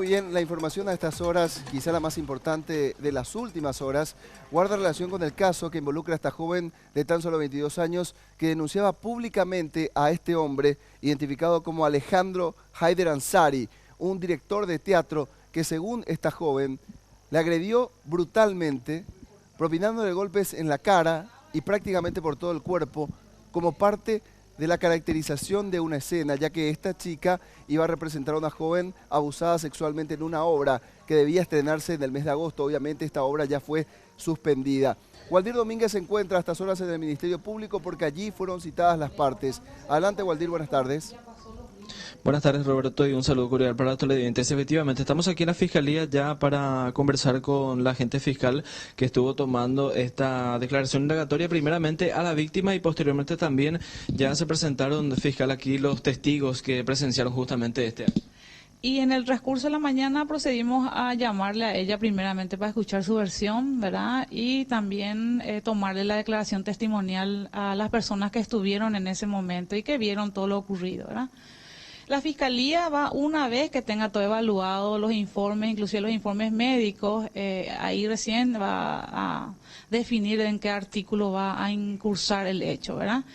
bien, la información a estas horas, quizá la más importante de las últimas horas, guarda relación con el caso que involucra a esta joven de tan solo 22 años que denunciaba públicamente a este hombre, identificado como Alejandro Haider Ansari, un director de teatro que, según esta joven, le agredió brutalmente, propinándole golpes en la cara y prácticamente por todo el cuerpo, como parte de la caracterización de una escena, ya que esta chica iba a representar a una joven abusada sexualmente en una obra que debía estrenarse en el mes de agosto. Obviamente esta obra ya fue suspendida. Waldir Domínguez se encuentra a estas horas en el Ministerio Público porque allí fueron citadas las partes. Adelante, Waldir, buenas tardes. Buenas tardes, Roberto, y un saludo cordial para los televidentes. Efectivamente, estamos aquí en la Fiscalía ya para conversar con la agente fiscal que estuvo tomando esta declaración indagatoria primeramente a la víctima y posteriormente también ya se presentaron, fiscal, aquí los testigos que presenciaron justamente este acto. Y en el transcurso de la mañana procedimos a llamarle a ella primeramente para escuchar su versión, ¿verdad? Y también tomarle la declaración testimonial a las personas que estuvieron en ese momento y que vieron todo lo ocurrido, ¿verdad? La Fiscalía va, una vez que tenga todo evaluado, los informes, inclusive los informes médicos, ahí recién va a definir en qué artículo va a incursar el hecho, ¿verdad?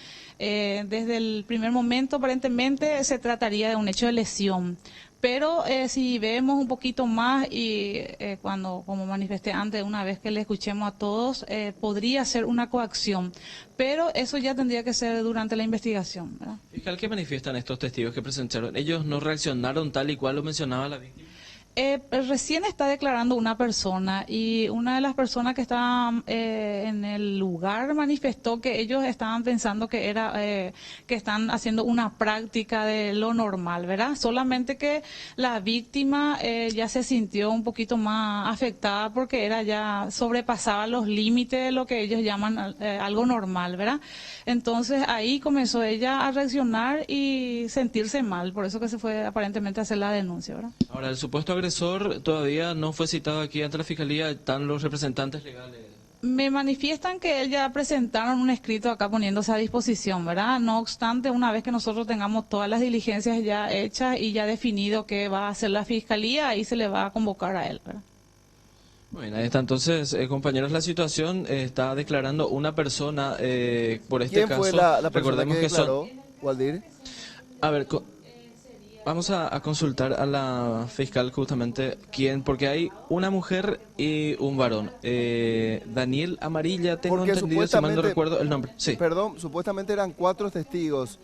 Desde el primer momento, aparentemente, se trataría de un hecho de lesión. Pero si vemos un poquito más y cuando, como manifesté antes, una vez que le escuchemos a todos, podría ser una coacción. Pero eso ya tendría que ser durante la investigación, ¿verdad? Fiscal, ¿qué manifiestan estos testigos que presentaron? ¿Ellos no reaccionaron tal y cual lo mencionaba la víctima? Recién está declarando una persona y una de las personas que estaban en el lugar manifestó que ellos estaban pensando que era que están haciendo una práctica de lo normal, ¿verdad? Solamente que la víctima ya se sintió un poquito más afectada porque era ya sobrepasaba los límites de lo que ellos llaman algo normal, ¿verdad? Entonces ahí comenzó ella a reaccionar y sentirse mal, por eso que se fue aparentemente a hacer la denuncia, ¿verdad? Ahora, el supuesto agresor todavía no fue citado aquí ante la Fiscalía, están los representantes legales. Me manifiestan que él ya presentaron un escrito acá poniéndose a disposición, ¿verdad? No obstante, una vez que nosotros tengamos todas las diligencias ya hechas y ya definido qué va a hacer la Fiscalía, ahí se le va a convocar a él, ¿verdad? Bueno, ahí está entonces, compañeros, la situación está declarando una persona por este ¿Quién caso. fue la persona Recordemos que que declaró, Waldir? A ver, vamos a consultar a la fiscal justamente quién, porque hay una mujer y un varón. Daniel Amarilla, tengo Porque entendido, si mal no recuerdo el nombre. Sí. Perdón, supuestamente eran 4 testigos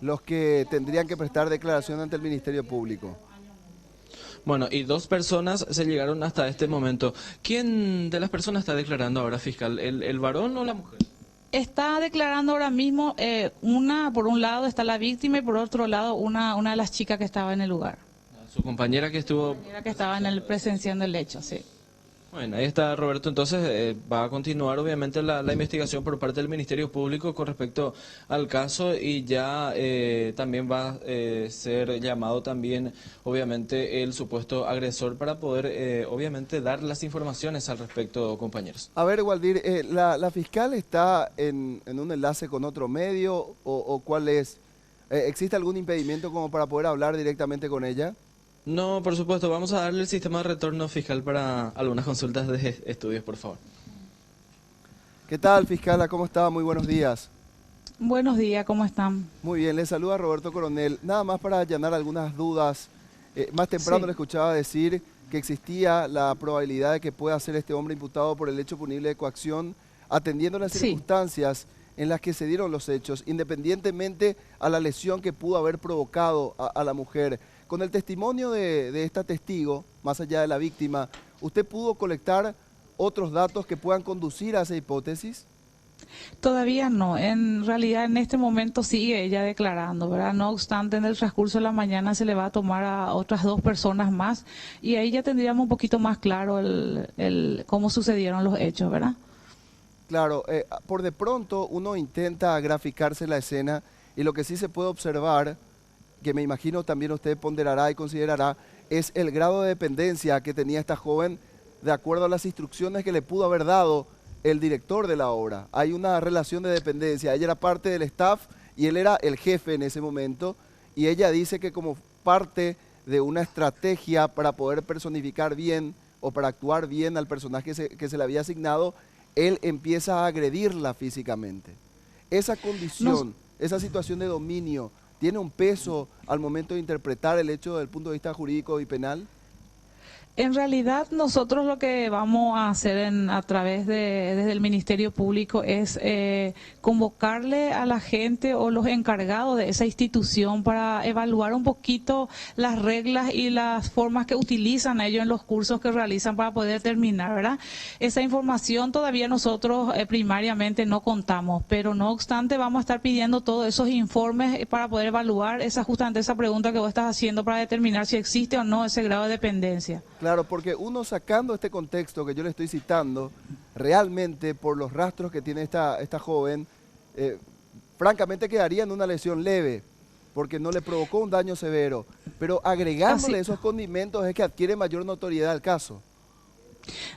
los que tendrían que prestar declaración ante el Ministerio Público. Bueno, y 2 personas se llegaron hasta este momento. ¿Quién de las personas está declarando ahora, fiscal? ¿El varón o la mujer? Está declarando ahora mismo por un lado está la víctima y por otro lado una de las chicas que estaba en el lugar. Su compañera que estuvo... Que estaba en el presenciando el hecho, sí. Bueno, ahí está Roberto, entonces va a continuar obviamente la investigación por parte del Ministerio Público con respecto al caso y ya también va a ser llamado también obviamente el supuesto agresor para poder obviamente dar las informaciones al respecto, compañeros. A ver, Waldir, ¿la fiscal está en un enlace con otro medio o cuál es? ¿Existe algún impedimento como para poder hablar directamente con ella? No, por supuesto, vamos a darle el sistema de retorno fiscal para algunas consultas de estudios, por favor. ¿Qué tal, fiscala? ¿Cómo está? Muy buenos días. Buenos días, ¿cómo están? Muy bien, le saluda Roberto Coronel. Nada más para allanar algunas dudas. Más temprano le escuchaba decir que existía la probabilidad de que pueda ser este hombre imputado por el hecho punible de coacción, atendiendo las circunstancias en las que se dieron los hechos, independientemente a la lesión que pudo haber provocado a la mujer. Con el testimonio de esta testigo, más allá de la víctima, ¿usted pudo colectar otros datos que puedan conducir a esa hipótesis? Todavía no, en realidad en este momento sigue ella declarando, ¿verdad? No obstante, en el transcurso de la mañana se le va a tomar a otras 2 personas más y ahí ya tendríamos un poquito más claro cómo sucedieron los hechos, ¿verdad? Claro, por de pronto uno intenta graficarse la escena y lo que sí se puede observar, que me imagino también usted ponderará y considerará, es el grado de dependencia que tenía esta joven de acuerdo a las instrucciones que le pudo haber dado el director de la obra. Hay una relación de dependencia, ella era parte del staff y él era el jefe en ese momento y ella dice que como parte de una estrategia para poder personificar bien o para actuar bien al personaje que se le había asignado, él empieza a agredirla físicamente. Esa condición, esa situación de dominio, ¿tiene un peso al momento de interpretar el hecho desde el punto de vista jurídico y penal? En realidad nosotros lo que vamos a hacer desde el Ministerio Público es convocarle a la gente o los encargados de esa institución para evaluar un poquito las reglas y las formas que utilizan ellos en los cursos que realizan para poder terminar, ¿verdad? Esa información todavía nosotros primariamente no contamos, pero no obstante vamos a estar pidiendo todos esos informes para poder evaluar justamente esa pregunta que vos estás haciendo para determinar si existe o no ese grado de dependencia. Claro, porque uno sacando este contexto que yo le estoy citando, realmente por los rastros que tiene esta joven, francamente quedaría en una lesión leve, porque no le provocó un daño severo. Pero agregándole esos condimentos es que adquiere mayor notoriedad al caso.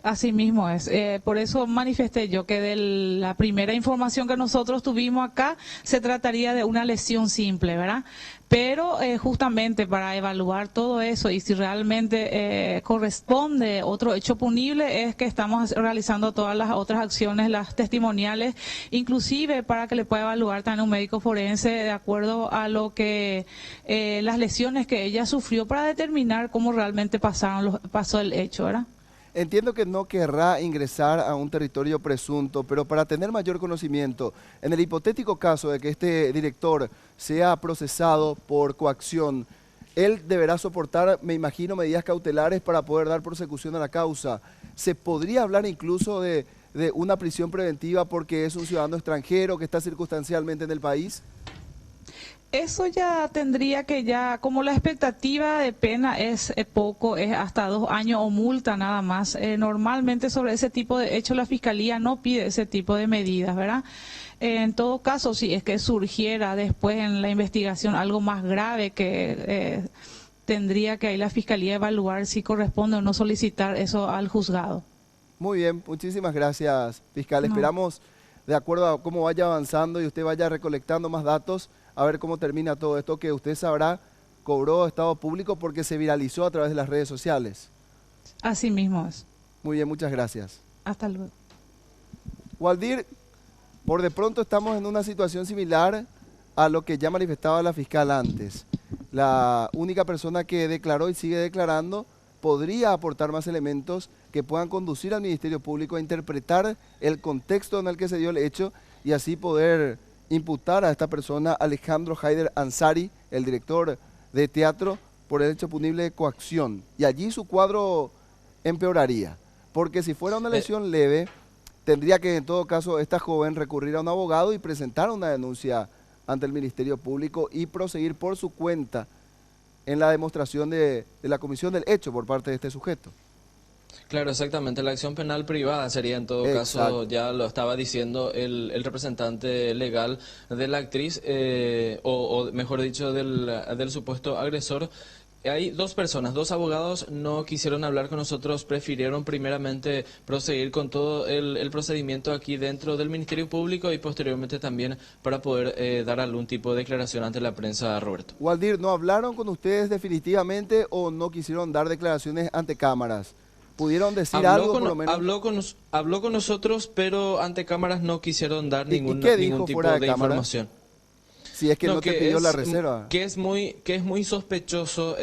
Así mismo es. Por eso manifesté yo que de la primera información que nosotros tuvimos acá se trataría de una lesión simple, ¿verdad? Pero justamente para evaluar todo eso y si realmente corresponde otro hecho punible es que estamos realizando todas las otras acciones, las testimoniales, inclusive para que le pueda evaluar también un médico forense de acuerdo a lo que las lesiones que ella sufrió para determinar cómo realmente pasó el hecho, ¿verdad? Entiendo que no querrá ingresar a un territorio presunto, pero para tener mayor conocimiento, en el hipotético caso de que este director sea procesado por coacción, él deberá soportar, me imagino, medidas cautelares para poder dar persecución a la causa. ¿Se podría hablar incluso de una prisión preventiva porque es un ciudadano extranjero que está circunstancialmente en el país? Eso ya tendría como la expectativa de pena es poco, es hasta 2 años o multa nada más. Normalmente sobre ese tipo de hechos la Fiscalía no pide ese tipo de medidas, ¿verdad? En todo caso, si es que surgiera después en la investigación algo más grave que tendría que ahí la Fiscalía evaluar si corresponde o no solicitar eso al juzgado. Muy bien, muchísimas gracias, fiscal. Esperamos, de acuerdo a cómo vaya avanzando y usted vaya recolectando más datos, a ver cómo termina todo esto que usted sabrá, cobró estado público porque se viralizó a través de las redes sociales. Así mismo es. Muy bien, muchas gracias. Hasta luego. Waldir, por de pronto estamos en una situación similar a lo que ya manifestaba la fiscal antes. La única persona que declaró y sigue declarando podría aportar más elementos que puedan conducir al Ministerio Público a interpretar el contexto en el que se dio el hecho y así poder imputar a esta persona, Alejandro Haider Ansari, el director de teatro, por el hecho punible de coacción. Y allí su cuadro empeoraría, porque si fuera una lesión leve, tendría que en todo caso esta joven recurrir a un abogado y presentar una denuncia ante el Ministerio Público y proseguir por su cuenta en la demostración de la comisión del hecho por parte de este sujeto. Claro, exactamente. La acción penal privada sería en todo caso, ya lo estaba diciendo el representante legal de la actriz, o mejor dicho, del supuesto agresor. Hay 2 personas, 2 abogados no quisieron hablar con nosotros, prefirieron primeramente proseguir con todo el procedimiento aquí dentro del Ministerio Público y posteriormente también para poder dar algún tipo de declaración ante la prensa, Roberto. Waldir, ¿no hablaron con ustedes definitivamente o no quisieron dar declaraciones ante cámaras? ¿Pudieron decir algo por lo menos? Habló con nosotros, pero ante cámaras no quisieron dar ningún tipo de información. Si es que no te pidió la reserva. Que es muy sospechoso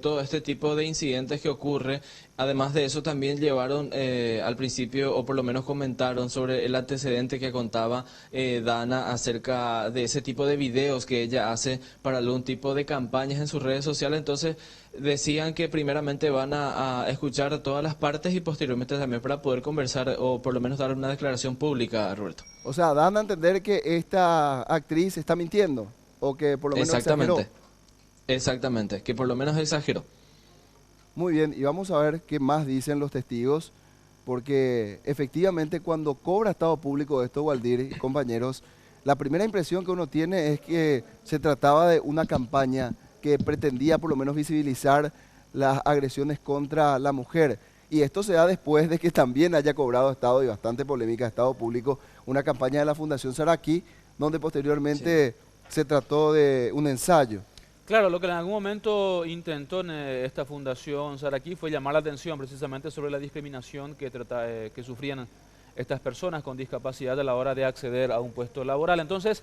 todo este tipo de incidentes que ocurre. Además de eso, también llevaron al principio, o por lo menos comentaron sobre el antecedente que contaba Dana acerca de ese tipo de videos que ella hace para algún tipo de campañas en sus redes sociales. Entonces, decían que primeramente van a escuchar todas las partes y posteriormente también para poder conversar o por lo menos dar una declaración pública, Roberto. O sea, dan a entender que esta actriz está mintiendo o que por lo menos exageró. Exactamente, que por lo menos exageró. Muy bien, y vamos a ver qué más dicen los testigos, porque efectivamente cuando cobra estado público esto, Waldir y compañeros, la primera impresión que uno tiene es que se trataba de una campaña que pretendía por lo menos visibilizar las agresiones contra la mujer. Y esto se da después de que también haya cobrado estado y bastante polémica estado público una campaña de la Fundación Saraqui, donde posteriormente se trató de un ensayo. Claro, lo que en algún momento intentó esta fundación Saraquí fue llamar la atención precisamente sobre la discriminación que sufrían estas personas con discapacidad a la hora de acceder a un puesto laboral. Entonces,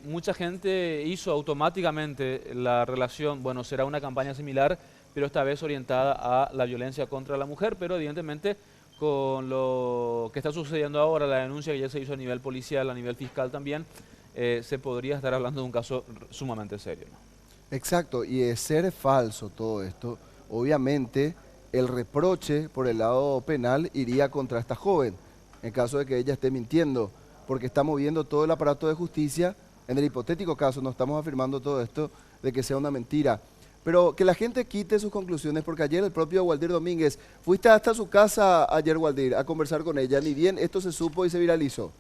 mucha gente hizo automáticamente la relación, bueno, será una campaña similar, pero esta vez orientada a la violencia contra la mujer, pero evidentemente con lo que está sucediendo ahora, la denuncia que ya se hizo a nivel policial, a nivel fiscal también, se podría estar hablando de un caso sumamente serio, ¿no? Exacto, y de ser falso todo esto, obviamente el reproche por el lado penal iría contra esta joven, en caso de que ella esté mintiendo, porque está moviendo todo el aparato de justicia, en el hipotético caso, no estamos afirmando todo esto, de que sea una mentira. Pero que la gente quite sus conclusiones, porque ayer el propio Waldir Domínguez, fuiste hasta su casa ayer, Waldir, a conversar con ella, ni bien esto se supo y se viralizó.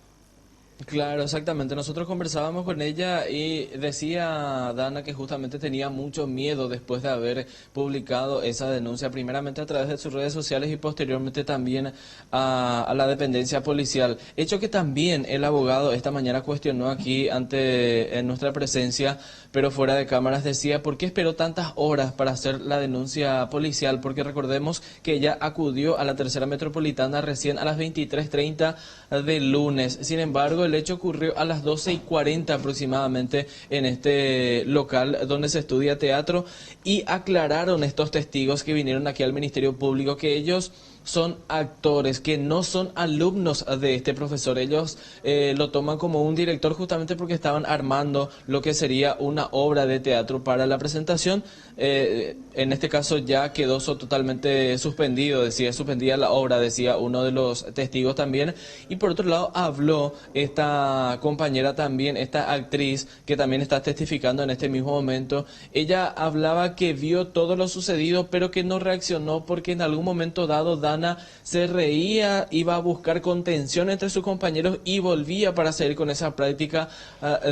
Claro, exactamente. Nosotros conversábamos con ella y decía Dana que justamente tenía mucho miedo después de haber publicado esa denuncia, primeramente a través de sus redes sociales y posteriormente también a la dependencia policial. Hecho que también el abogado esta mañana cuestionó aquí en nuestra presencia, pero fuera de cámaras, decía por qué esperó tantas horas para hacer la denuncia policial, porque recordemos que ella acudió a la tercera metropolitana recién a las 23:30 del lunes. Sin embargo, el hecho ocurrió a las 12:40 aproximadamente en este local donde se estudia teatro, y aclararon estos testigos que vinieron aquí al Ministerio Público que ellos son actores, que no son alumnos de este profesor. Ellos lo toman como un director justamente porque estaban armando lo que sería una obra de teatro para la presentación. En este caso ya quedó totalmente suspendido, decía, suspendida la obra, decía uno de los testigos también. Y por otro lado habló esta compañera también, esta actriz que también está testificando en este mismo momento. Ella hablaba que vio todo lo sucedido, pero que no reaccionó porque en algún momento dado Dana se reía, iba a buscar contención entre sus compañeros y volvía para seguir con esa práctica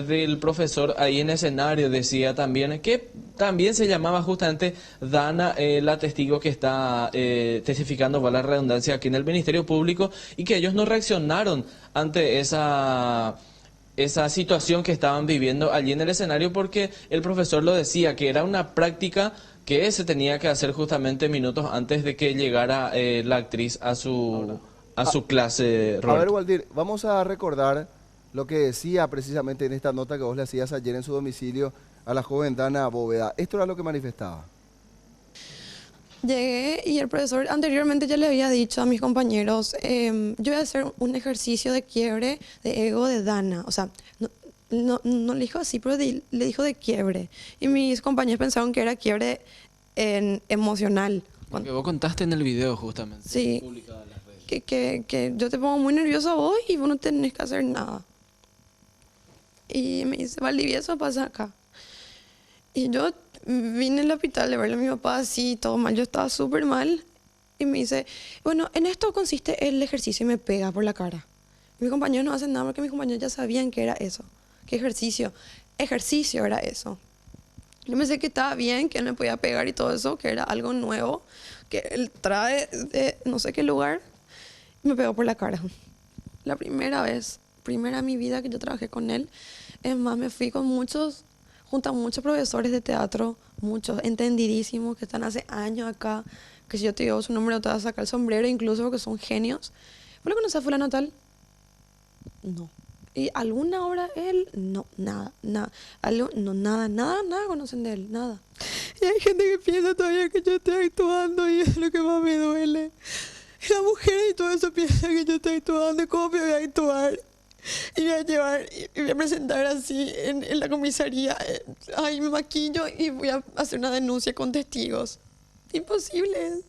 del profesor ahí en escenario. Decía también que también se llamaba justamente Dana, la testigo que está testificando, va la redundancia, aquí en el Ministerio Público, y que ellos no reaccionaron ante esa situación que estaban viviendo allí en el escenario, porque el profesor lo decía, que era una práctica que se tenía que hacer justamente minutos antes de que llegara la actriz a su clase, A ver, Roberto. Waldir, vamos a recordar lo que decía precisamente en esta nota que vos le hacías ayer en su domicilio a la joven Dana Bóveda. Esto era lo que manifestaba. Llegué y el profesor anteriormente ya le había dicho a mis compañeros, yo voy a hacer un ejercicio de quiebre de ego de Dana. O sea, no le dijo así, pero le dijo de quiebre. Y mis compañeros pensaron que era quiebre emocional. Lo que vos contaste en el video justamente. Sí, Publicado en las redes. que yo te pongo muy nerviosa a vos y vos no tenés que hacer nada. Y me dice, Valdivieso, pasa acá. Y yo vine al hospital de verle a mi papá así, todo mal, yo estaba súper mal. Y me dice, bueno, en esto consiste el ejercicio, y me pega por la cara. Mis compañeros no hacen nada porque mis compañeros ya sabían que era eso. ¿Qué ejercicio? Ejercicio era eso. Yo pensé que estaba bien, que él me podía pegar y todo eso, que era algo nuevo, que él trae de no sé qué lugar. Y me pegó por la cara. La primera vez, primera en mi vida que yo trabajé con él. Es más, me fui junto a muchos profesores de teatro, muchos entendidísimos que están hace años acá, que si yo te digo su nombre no te vas a sacar el sombrero, incluso porque son genios. ¿Vos lo conoces a fulano tal? No. ¿Y alguna obra él? No, nada. Nada conocen de él, nada. Y hay gente que piensa todavía que yo estoy actuando y es lo que más me duele. Y las mujeres y todo eso piensan que yo estoy actuando y cómo me voy a actuar. Y me voy a llevar, y voy a presentar así en la comisaría. Ahí me maquillo y voy a hacer una denuncia con testigos. Imposible.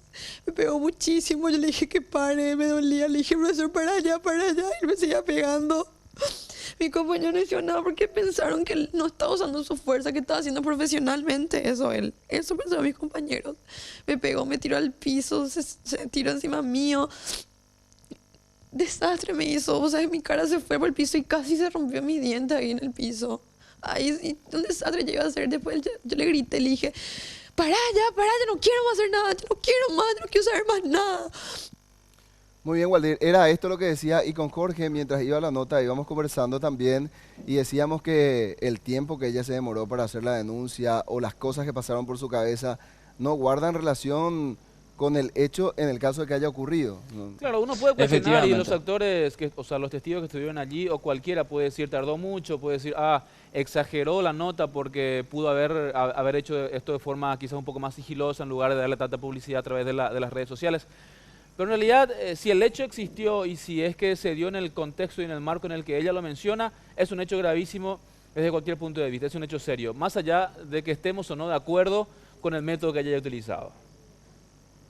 Me pegó muchísimo. Yo le dije que pare, me dolía. Le dije, profesor, para allá. Y me seguía pegando. Mi compañero no hizo nada porque pensaron que él no estaba usando su fuerza, que estaba haciendo profesionalmente eso él. Eso pensaron mis compañeros. Me pegó, me tiró al piso, se tiró encima mío. Desastre me hizo. O sea, mi cara se fue por el piso y casi se rompió mi diente ahí en el piso. Ay, un desastre yo iba a hacer. Después yo le grité, le dije, para ya, no quiero más hacer nada, yo no quiero más, yo no quiero saber más nada. Muy bien, Waldir. Era esto lo que decía, y con Jorge, mientras iba la nota, íbamos conversando también y decíamos que el tiempo que ella se demoró para hacer la denuncia o las cosas que pasaron por su cabeza no guardan relación con el hecho en el caso de que haya ocurrido. Claro, uno puede cuestionar y los Efectivamente. actores, o sea, los testigos que estuvieron allí o cualquiera puede decir tardó mucho, puede decir, exageró la nota porque pudo haber hecho esto de forma quizás un poco más sigilosa en lugar de darle tanta publicidad a través de las redes sociales. Pero en realidad, si el hecho existió y si es que se dio en el contexto y en el marco en el que ella lo menciona, es un hecho gravísimo desde cualquier punto de vista, es un hecho serio, más allá de que estemos o no de acuerdo con el método que ella haya utilizado.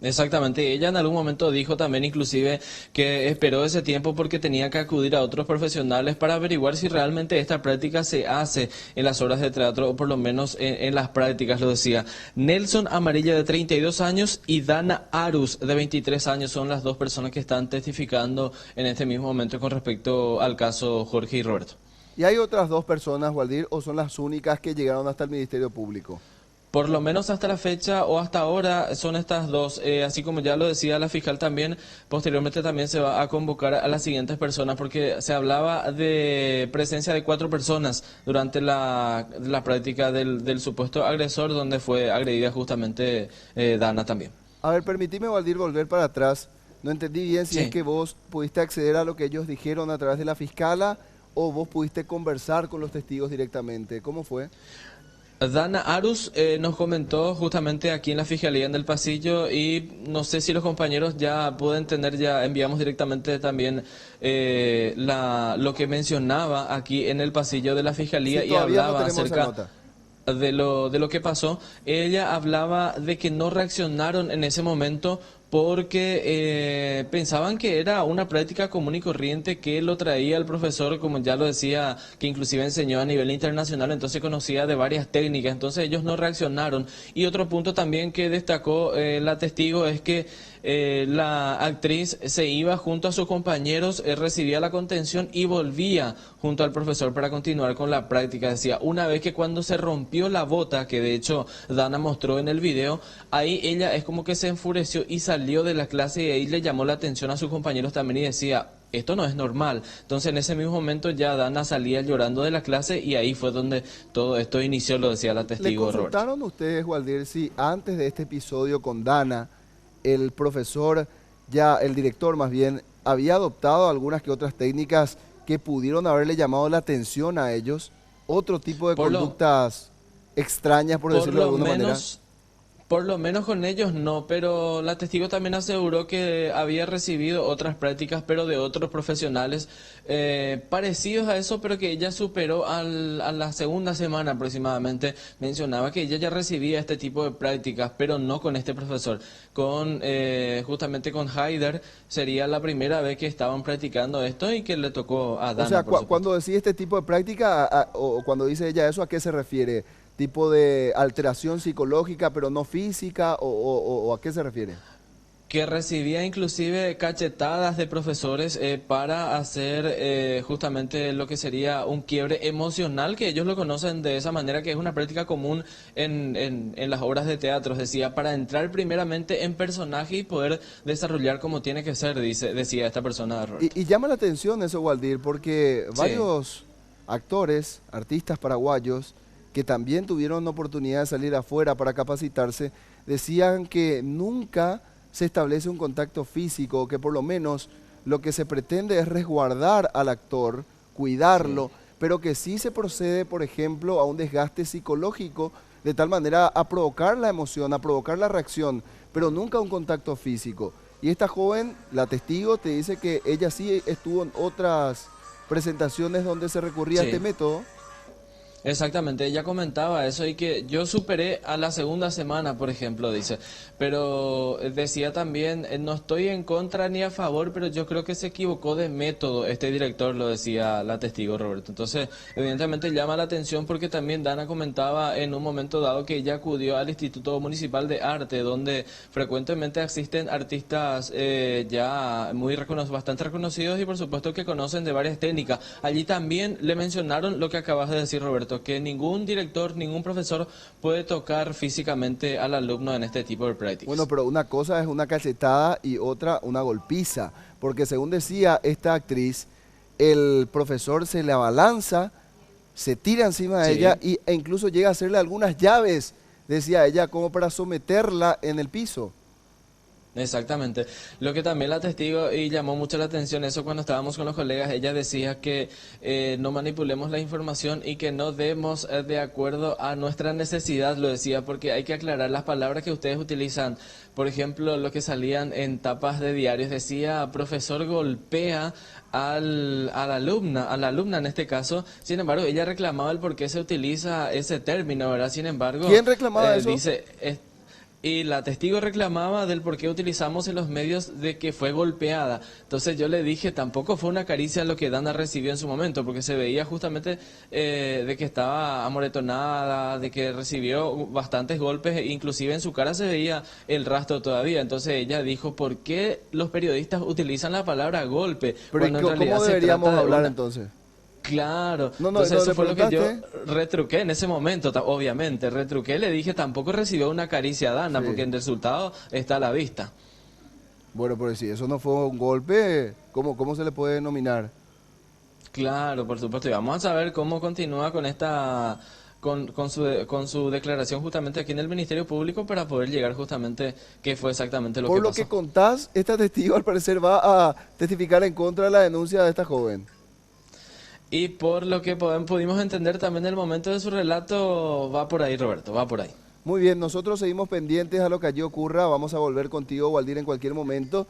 Exactamente, ella en algún momento dijo también inclusive que esperó ese tiempo porque tenía que acudir a otros profesionales para averiguar si realmente esta práctica se hace en las horas de teatro o por lo menos en las prácticas, lo decía. Nelson Amarilla de 32 años y Dana Arus de 23 años son las dos personas que están testificando en este mismo momento con respecto al caso Jorge y Roberto. ¿Y hay otras dos personas, Waldir, o son las únicas que llegaron hasta el Ministerio Público? Por lo menos hasta la fecha o hasta ahora son estas dos, así como ya lo decía la fiscal también, posteriormente también se va a convocar a las siguientes personas porque se hablaba de presencia de 4 personas durante la práctica del supuesto agresor donde fue agredida justamente Dana también. A ver, permitime, Waldir, volver para atrás. No entendí bien si Sí. es que vos pudiste acceder a lo que ellos dijeron a través de la fiscala o vos pudiste conversar con los testigos directamente. ¿Cómo fue? Dana Arus nos comentó justamente aquí en la Fiscalía en el pasillo y no sé si los compañeros ya pueden tener, ya enviamos directamente también lo que mencionaba aquí en el pasillo de la Fiscalía Sí, y todavía no hablaba tenemos esa acerca nota. de lo que pasó. Ella hablaba de que no reaccionaron en ese momento porque pensaban que era una práctica común y corriente que lo traía el profesor, como ya lo decía, que inclusive enseñó a nivel internacional, entonces conocía de varias técnicas, entonces ellos no reaccionaron. Y otro punto también que destacó la testigo es que la actriz se iba junto a sus compañeros, recibía la contención y volvía junto al profesor para continuar con la práctica. Decía, una vez que cuando se rompió la bota, que de hecho Dana mostró en el video, ahí ella es como que se enfureció y salió de la clase y ahí le llamó la atención a sus compañeros también y decía, esto no es normal. Entonces en ese mismo momento ya Dana salía llorando de la clase y ahí fue donde todo esto inició, lo decía la ¿Le testigo Roberto. consultaron ustedes, Waldir, si antes de este episodio con Dana, el profesor, ya el director más bien, había adoptado algunas que otras técnicas que pudieron haberle llamado la atención a ellos? Otro tipo de Por lo- conductas extrañas, por decirlo de alguna manera. Por lo menos con ellos no, pero la testigo también aseguró que había recibido otras prácticas, pero de otros profesionales parecidos a eso, pero que ella superó a la segunda semana aproximadamente. Mencionaba que ella ya recibía este tipo de prácticas, pero no con este profesor. Justamente con Haider sería la primera vez que estaban practicando esto y que le tocó a Dana. O sea, por supuesto. cuando decís este tipo de práctica, o cuando dice ella eso, ¿a qué se refiere? ¿Tipo de alteración psicológica, pero no física, o a qué se refiere? Que recibía inclusive cachetadas de profesores para hacer justamente lo que sería un quiebre emocional, que ellos lo conocen de esa manera, que es una práctica común en las obras de teatro, decía, para entrar primeramente en personaje y poder desarrollar como tiene que ser, decía esta persona de Roberto. Y llama la atención eso, Waldir, porque Sí. varios actores, artistas paraguayos, que también tuvieron oportunidad de salir afuera para capacitarse, decían que nunca se establece un contacto físico, que por lo menos lo que se pretende es resguardar al actor, cuidarlo, pero que sí se procede, por ejemplo, a un desgaste psicológico, de tal manera a provocar la emoción, a provocar la reacción, pero nunca un contacto físico. Y esta joven, la testigo, te dice que ella sí estuvo en otras presentaciones donde se recurría a Sí. este método. Exactamente, ella comentaba eso y que yo superé a la segunda semana, por ejemplo, dice, pero decía también, no estoy en contra ni a favor, pero yo creo que se equivocó de método este director, lo decía la testigo Roberto. Entonces, evidentemente llama la atención porque también Dana comentaba en un momento dado que ella acudió al Instituto Municipal de Arte, donde frecuentemente asisten artistas ya bastante reconocidos y por supuesto que conocen de varias técnicas. Allí también le mencionaron lo que acabas de decir, Roberto, Roberto, que ningún director, ningún profesor puede tocar físicamente al alumno en este tipo de prácticas. Bueno, pero una cosa es una cachetada y otra una golpiza, porque según decía esta actriz, el profesor se le abalanza, se tira encima de Sí. ella e incluso llega a hacerle algunas llaves, decía ella, como para someterla en el piso. Exactamente. Lo que también la testigo y llamó mucho la atención eso cuando estábamos con los colegas, ella decía que no manipulemos la información y que no demos de acuerdo a nuestra necesidad, lo decía, porque hay que aclarar las palabras que ustedes utilizan. Por ejemplo, lo que salían en tapas de diarios decía, profesor golpea a la alumna en este caso. Sin embargo, ella reclamaba el por qué se utiliza ese término, ¿verdad? Sin embargo, ¿Quién reclamaba eso? dice... Y la testigo reclamaba del por qué utilizamos en los medios de que fue golpeada. Entonces yo le dije, tampoco fue una caricia lo que Dana recibió en su momento, porque se veía justamente de que estaba amoretonada, de que recibió bastantes golpes, e inclusive en su cara se veía el rastro todavía. Entonces ella dijo, ¿por qué los periodistas utilizan la palabra golpe? Pero ¿y cuando en realidad cómo se deberíamos trata de hablar una... entonces? Claro, No, entonces no, eso ¿le fue lo que yo preguntaste? retruqué en ese momento, obviamente, retruqué, le dije tampoco recibió una caricia a Dana, Sí. porque el resultado está a la vista. Bueno, pero si eso no fue un golpe, ¿cómo se le puede denominar? Claro, por supuesto, y vamos a saber cómo continúa con esta... Con su declaración justamente aquí en el Ministerio Público para poder llegar justamente qué fue exactamente lo Por que lo pasó. que contás, esta testigo al parecer va a testificar en contra de la denuncia de esta joven. Y por lo que pudimos entender también el momento de su relato, va por ahí, Roberto, va por ahí. Muy bien, nosotros seguimos pendientes a lo que allí ocurra. Vamos a volver contigo, Waldir, en cualquier momento.